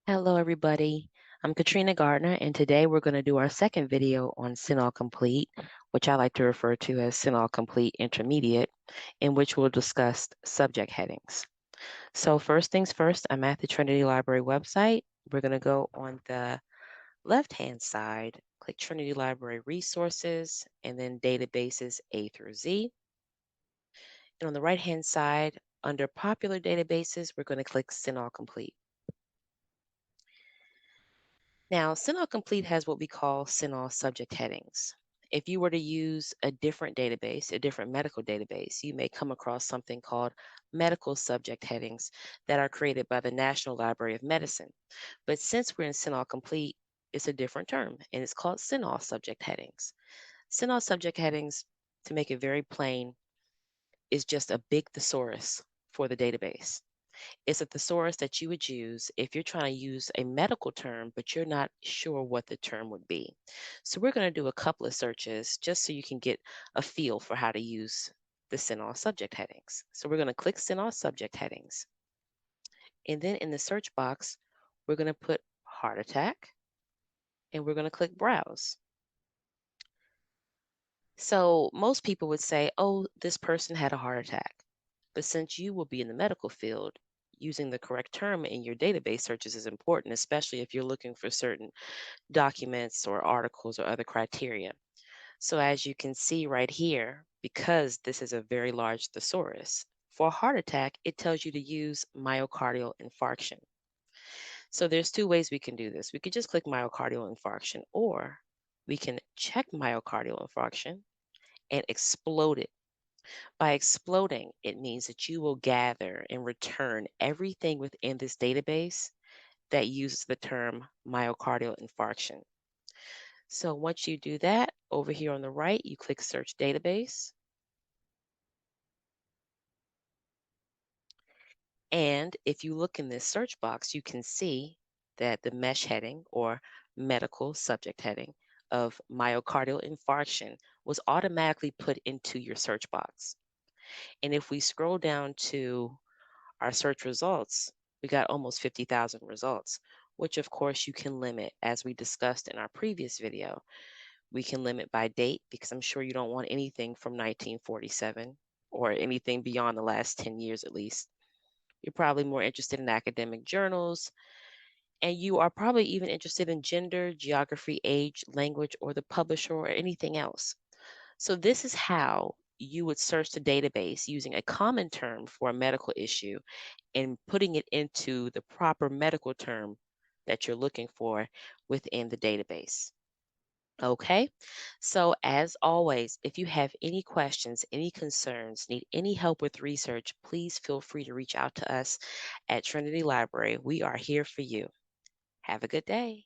Hello, everybody. I'm Katrina Gardner, and today we're going to do our second video on CINAHL Complete, which I like to refer to as CINAHL Complete Intermediate, in which we'll discuss subject headings. So first things first, I'm at the Trinity Library website. We're going to go on the left-hand side, click Trinity Library Resources, and then Databases A through Z. And on the right-hand side, under Popular Databases, we're going to click CINAHL Complete. Now, CINAHL Complete has what we call CINAHL Subject Headings. If you were to use a different database, a different medical database, you may come across something called Medical Subject Headings that are created by the National Library of Medicine. But since we're in CINAHL Complete, it's a different term, and it's called CINAHL Subject Headings. CINAHL Subject Headings, to make it very plain, is just a big thesaurus for the database. It's a thesaurus that you would use if you're trying to use a medical term, but you're not sure what the term would be. So we're going to do a couple of searches just so you can get a feel for how to use the CINAHL subject headings. So we're going to click CINAHL subject headings. And then in the search box, we're going to put heart attack and we're going to click browse. So most people would say, oh, this person had a heart attack. But since you will be in the medical field, using the correct term in your database searches is important, especially if you're looking for certain documents or articles or other criteria. So as you can see right here, because this is a very large thesaurus, for a heart attack, it tells you to use myocardial infarction. So there's two ways we can do this. We could just click myocardial infarction, or we can check myocardial infarction and explode it. By exploding, it means that you will gather and return everything within this database that uses the term myocardial infarction. So once you do that, over here on the right, you click Search Database. And if you look in this search box, you can see that the mesh heading or medical subject heading of myocardial infarction was automatically put into your search box. And if we scroll down to our search results, we got almost 50,000 results, which of course you can limit as we discussed in our previous video. We can limit by date because I'm sure you don't want anything from 1947 or anything beyond the last 10 years at least. You're probably more interested in academic journals, and you are probably even interested in gender, geography, age, language, or the publisher or anything else. So this is how you would search the database using a common term for a medical issue and putting it into the proper medical term that you're looking for within the database. Okay, so as always, if you have any questions, any concerns, need any help with research, please feel free to reach out to us at Trinity Library. We are here for you. Have a good day.